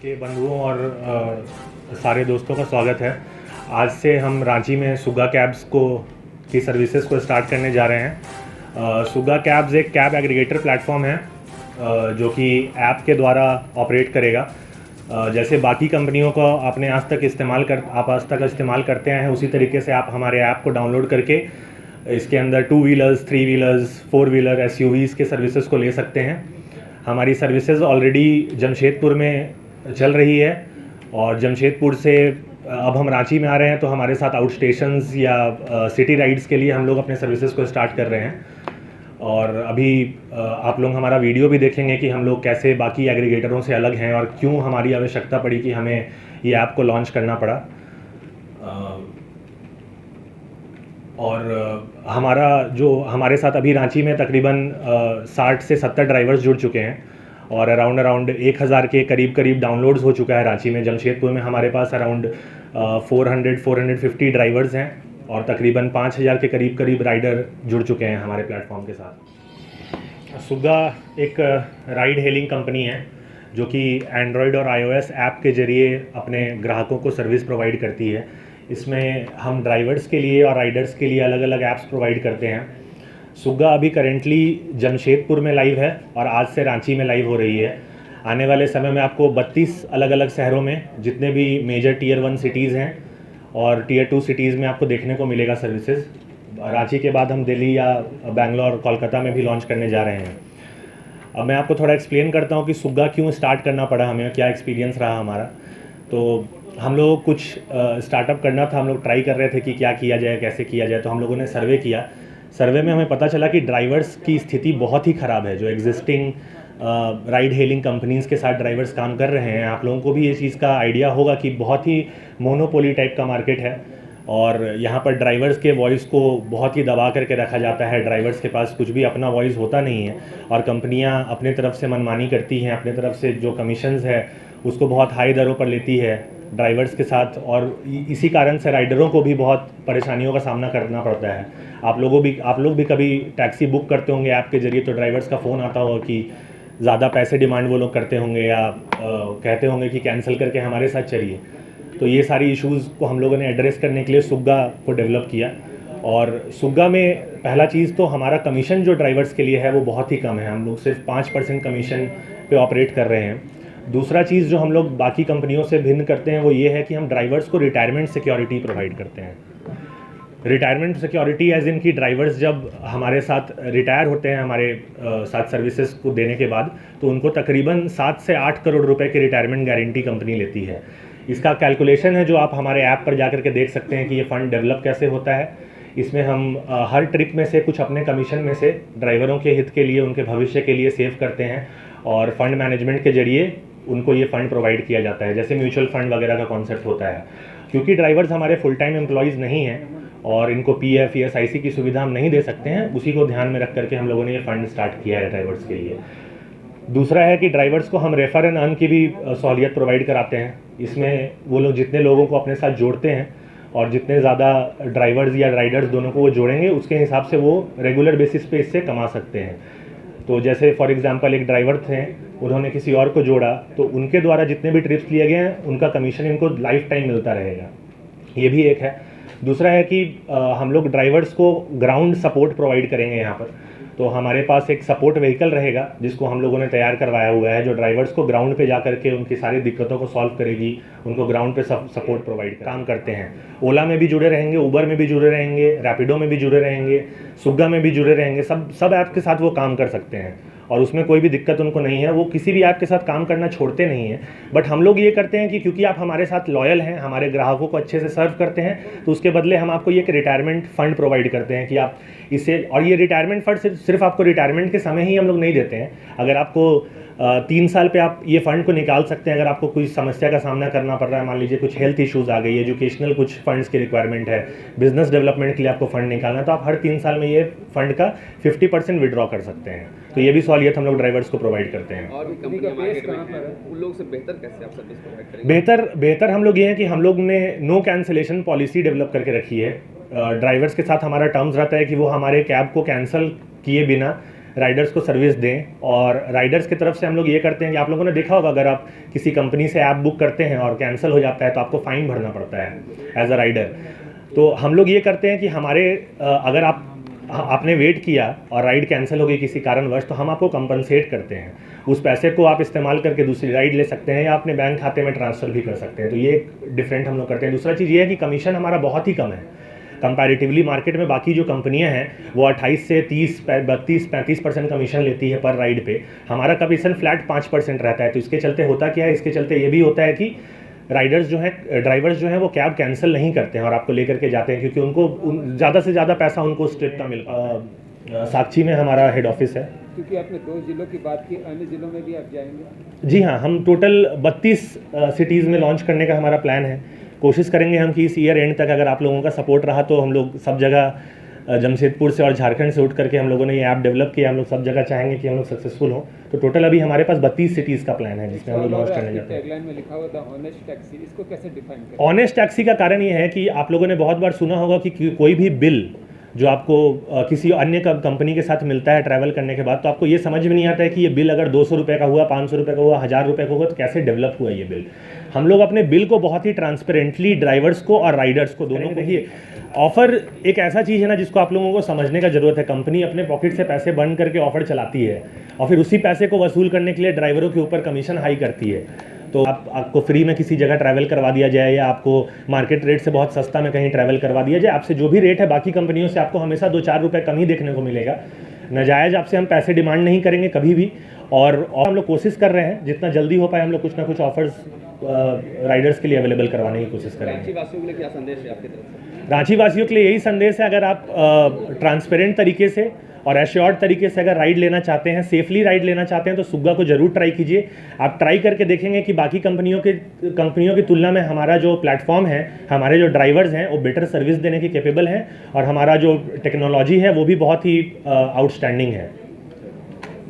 के बंधुओं और सारे दोस्तों का स्वागत है। आज से हम रांची में सुगा कैब्स की सर्विसेज को स्टार्ट करने जा रहे हैं। सुगा कैब्स एक कैब एग्रीगेटर प्लेटफॉर्म है जो कि ऐप के द्वारा ऑपरेट करेगा। जैसे बाकी कंपनियों को आप आज तक इस्तेमाल करते हैं, उसी तरीके से आप हमारे ऐप को डाउनलोड करके इसके अंदर 2 व्हीलर्स, 3 व्हीलर्स, 4 व्हीलर, SUVs के सर्विसेज को ले सकते हैं। हमारी सर्विसेज ऑलरेडी जमशेदपुर में चल रही है और जमशेदपुर से अब हम रांची में आ रहे हैं, तो हमारे साथ आउट स्टेशंस या सिटी राइड्स के लिए हम लोग अपने सर्विसेज को स्टार्ट कर रहे हैं। और अभी आप लोग हमारा वीडियो भी देखेंगे कि हम लोग कैसे बाकी एग्रीगेटरों से अलग हैं और क्यों हमारी आवश्यकता पड़ी कि हमें ये ऐप को लॉन्च करना पड़ा। और हमारे साथ अभी रांची में तकरीबन 60 से 70 ड्राइवर्स जुड़ चुके हैं और अराउंड 1000 के करीब डाउनलोड्स हो चुका है रांची में। जमशेदपुर में हमारे पास अराउंड 450 ड्राइवर्स हैं और तकरीबन 5000 के करीब राइडर जुड़ चुके हैं हमारे प्लेटफॉर्म के साथ। सुगा एक राइड हेलिंग कंपनी है जो कि एंड्रॉयड और iOS ऐप के ज़रिए अपने ग्राहकों को सर्विस प्रोवाइड करती है। इसमें हम ड्राइवर्स के लिए और राइडर्स के लिए अलग अलग ऐप्स प्रोवाइड करते हैं। सुगा अभी करेंटली जमशेदपुर में लाइव है और आज से रांची में लाइव हो रही है। आने वाले समय में आपको 32 अलग अलग शहरों में, जितने भी मेजर Tier 1 सिटीज़ हैं और Tier 2 सिटीज़ में आपको देखने को मिलेगा सर्विसेज। रांची के बाद हम दिल्ली या बेंगलोर, कोलकाता में भी लॉन्च करने जा रहे हैं। अब मैं आपको थोड़ा एक्सप्लेन करता हूँ कि सुगा क्यों स्टार्ट करना पड़ा हमें, क्या एक्सपीरियंस रहा हमारा। तो हम लोगों को कुछ स्टार्टअप करना था, हम लोग ट्राई कर रहे थे कि क्या किया जाए, कैसे किया जाए। तो हम लोगों ने सर्वे किया। सर्वे में हमें पता चला कि ड्राइवर्स की स्थिति बहुत ही ख़राब है। जो एग्जिस्टिंग राइड हेलिंग कंपनीज़ के साथ ड्राइवर्स काम कर रहे हैं, आप लोगों को भी ये चीज़ का आइडिया होगा कि बहुत ही मोनोपोली टाइप का मार्केट है और यहाँ पर ड्राइवर्स के वॉइस को बहुत ही दबा करके रखा जाता है। ड्राइवर्स के पास कुछ भी अपना वॉइस होता नहीं है और कंपनियाँ अपने तरफ से मनमानी करती हैं, अपने तरफ से जो कमीशंस है उसको बहुत हाई दरों पर लेती है ड्राइवर्स के साथ। और इसी कारण से राइडरों को भी बहुत परेशानियों का सामना करना पड़ता है। आप लोग भी कभी टैक्सी बुक करते होंगे ऐप के ज़रिए, तो ड्राइवर्स का फ़ोन आता होगा कि ज़्यादा पैसे डिमांड वो लोग करते होंगे या कहते होंगे कि कैंसिल करके हमारे साथ चलिए। तो ये सारी इश्यूज़ को हम लोगों ने एड्रेस करने के लिए सुगा को डेवलप किया। और सुगा में पहला चीज़ तो हमारा कमीशन जो ड्राइवर्स के लिए है वो बहुत ही कम है। हम लोग सिर्फ 5% कमीशन पे ऑपरेट कर रहे हैं। दूसरा चीज़ जो हम लोग बाकी कंपनियों से भिन्न करते हैं वो ये है कि हम ड्राइवर्स को रिटायरमेंट सिक्योरिटी प्रोवाइड करते हैं। रिटायरमेंट सिक्योरिटी एज इन कि ड्राइवर्स जब हमारे साथ रिटायर होते हैं हमारे साथ सर्विसेज को देने के बाद, तो उनको तकरीबन 7 से 8 करोड़ रुपए की रिटायरमेंट गारंटी कंपनी लेती है। इसका कैलकुलेशन है जो आप हमारे ऐप पर जाकर के देख सकते हैं कि ये फ़ंड डेवलप कैसे होता है। इसमें हम हर ट्रिप में से कुछ अपने कमीशन में से ड्राइवरों के हित के लिए, उनके भविष्य के लिए सेव करते हैं और फंड मैनेजमेंट के जरिए उनको ये फ़ंड प्रोवाइड किया जाता है, जैसे म्यूचुअल फंड वगैरह का कॉन्सेप्ट होता है। क्योंकि ड्राइवर्स हमारे फुल टाइम एम्प्लॉयज़ नहीं हैं और इनको PF, ESIC की सुविधा हम नहीं दे सकते हैं, उसी को ध्यान में रख करके हम लोगों ने ये फ़ंड स्टार्ट किया है ड्राइवर्स के लिए। दूसरा है कि ड्राइवर्स को हम रेफ़र एंड अर्न की भी सहूलियत प्रोवाइड कराते हैं। इसमें वो लोग जितने लोगों को अपने साथ जोड़ते हैं और जितने ज़्यादा ड्राइवर्स या राइडर्स दोनों को वो जोड़ेंगे, उसके हिसाब से वो रेगुलर बेसिस पे इससे कमा सकते हैं। तो जैसे फॉर एग्जांपल एक ड्राइवर थे, उन्होंने किसी और को जोड़ा, तो उनके द्वारा जितने भी ट्रिप्स लिए गए हैं उनका कमीशन इनको लाइफ टाइम मिलता रहेगा। ये भी एक है। दूसरा है कि हम लोग ड्राइवर्स को ग्राउंड सपोर्ट प्रोवाइड करेंगे यहाँ पर। तो हमारे पास एक सपोर्ट व्हीकल रहेगा जिसको हम लोगों ने तैयार करवाया हुआ है, जो ड्राइवर्स को ग्राउंड पे जा करके उनकी सारी दिक्कतों को सॉल्व करेगी, उनको ग्राउंड पे सपोर्ट प्रोवाइड काम करते हैं। ओला में भी जुड़े रहेंगे, उबर में भी जुड़े रहेंगे, रैपिडो में भी जुड़े रहेंगे, सुगा में भी जुड़े रहेंगे। सब ऐप के साथ वो काम कर सकते हैं और उसमें कोई भी दिक्कत उनको नहीं है। वो किसी भी ऐप के साथ काम करना छोड़ते नहीं हैं। बट हम लोग ये करते हैं कि क्योंकि आप हमारे साथ लॉयल हैं, हमारे ग्राहकों को अच्छे से सर्व करते हैं, तो उसके बदले हम आपको ये एक रिटायरमेंट फ़ंड प्रोवाइड करते हैं कि आप इससे, और ये रिटायरमेंट फ़ंड सिर्फ आपको रिटायरमेंट के समय ही हम लोग नहीं देते हैं। अगर आपको 3 साल पे आप ये फ़ंड को निकाल सकते हैं। अगर आपको कोई समस्या का सामना करना पड़ रहा है, मान लीजिए कुछ हेल्थ इश्यूज़ आ गई, एजुकेशनल कुछ फंड्स की रिक्वायरमेंट है, बिजनेस डेवलपमेंट के लिए आपको फ़ंड निकालना है, तो आप हर 3 साल में ये फ़ंड का 50% विड्रॉ कर सकते हैं। तो ये भी सहूलियत हम लोग ड्राइवर्स को प्रोवाइड करते हैं। और भी कंपनियां मार्केट में हैं, उन लोगों से बेहतर कैसे आप सर्विस प्रोवाइड करेंगे? बेहतर हम लोग ये हैं कि हम लोग ने नो कैंसिलेशन पॉलिसी डेवलप करके रखी है। ड्राइवर्स के साथ हमारा टर्म्स रहता है कि वो हमारे कैब को कैंसिल किए बिना राइडर्स को सर्विस दें। और राइडर्स की तरफ से हम लोग ये करते हैं कि आप लोगों ने देखा होगा, अगर आप किसी कंपनी से ऐप बुक करते हैं और कैंसिल हो जाता है तो आपको फ़ाइन भरना पड़ता है एज अ राइडर। तो हम लोग ये करते हैं कि अगर आपने वेट किया और राइड कैंसिल हो गई किसी कारणवश, तो हम आपको कंपनसेट करते हैं। उस पैसे को आप इस्तेमाल करके दूसरी राइड ले सकते हैं या अपने बैंक खाते में ट्रांसफ़र भी कर सकते हैं। तो ये डिफरेंट हम लोग करते हैं। दूसरा चीज़ ये है कि कमीशन हमारा बहुत ही कम है कंपैरेटिवली मार्केट में। बाकी जो कंपनियां हैं वो 28 से 30-35% कमीशन लेती है पर राइड पे। हमारा कमीशन फ्लैट 5% रहता है। तो इसके चलते होता क्या है, इसके चलते ये भी होता है कि राइडर्स जो हैं, ड्राइवर्स जो हैं, वो कैब कैंसिल नहीं करते हैं और आपको लेकर के जाते हैं, क्योंकि उनको ज़्यादा से ज़्यादा पैसा उनको उस ट्रिप का मिल। साक्षी में हमारा हेड ऑफिस है। क्योंकि आपने 2 जिलों की बात की, अन्य जिलों में भी आप जाएंगे? जी हाँ, हम टोटल 32 सिटीज़ में लॉन्च करने का हमारा प्लान है। कोशिश करेंगे हम कि इस ईयर एंड तक, अगर आप लोगों का सपोर्ट रहा तो हम लोग सब जगह जमशेदपुर से और झारखंड से उठ करके हम लोगों ने ये ऐप डेवलप किया। हम लोग सब जगह चाहेंगे कि हम लोग सक्सेसफुल हों। तो टोटल अभी हमारे पास 32 सिटीज़ का प्लान है जिसमें हम लोग लॉन्च करने जाते हैं। टैगलाइन में लिखा हुआ था ऑनेस्ट टैक्सी, इसको कैसे डिफाइन करें? ऑनेस्ट टैक्सी का कारण ये है कि आप लोगों ने बहुत बार सुना होगा कि कोई भी बिल जो आपको किसी अन्य कंपनी के साथ मिलता है ट्रैवल करने के बाद, तो आपको ये समझ में नहीं आता है कि ये बिल अगर 200 रुपये का हुआ, 500 रुपये का हुआ, 1000 रुपये का हुआ, तो कैसे डेवलप हुआ ये बिल। हम लोग अपने बिल को बहुत ही ट्रांसपेरेंटली ड्राइवर्स को और राइडर्स को दोनों को ही ऑफ़र एक ऐसा चीज़ है ना जिसको आप लोगों को समझने का ज़रूरत है। कंपनी अपने पॉकेट से पैसे बर्न करके ऑफ़र चलाती है और फिर उसी पैसे को वसूल करने के लिए ड्राइवरों के ऊपर कमीशन हाई करती है। तो आपको फ्री में किसी जगह ट्रैवल करवा दिया जाए या आपको मार्केट रेट से बहुत सस्ता में कहीं ट्रैवल करवा दिया जाए, आपसे जो भी रेट है बाकी कंपनियों से आपको हमेशा 2-4 रुपये कम ही देखने को मिलेगा। नाजायज़ आपसे हम पैसे डिमांड नहीं करेंगे कभी भी। और हम लोग कोशिश कर रहे हैं जितना जल्दी हो पाए हम लोग कुछ ना कुछ ऑफर्स राइडर्स के लिए अवेलेबल करवाने की कोशिश करेंगे। रांची वासियों के लिए क्या संदेश है आपकी तरफ से? रांची वासियों के लिए यही संदेश है, अगर आप ट्रांसपेरेंट तरीके से और एश्योर्ड तरीके से अगर राइड लेना चाहते हैं, सेफली राइड लेना चाहते हैं, तो सुग्गा को जरूर ट्राई कीजिए। आप ट्राई करके देखेंगे कि बाकी कंपनियों की तुलना में हमारा जो प्लेटफॉर्म है, हमारे जो ड्राइवर्स हैं वो बेटर सर्विस देने के कैपेबल हैं और हमारा जो टेक्नोलॉजी है वो भी बहुत ही आउटस्टैंडिंग है।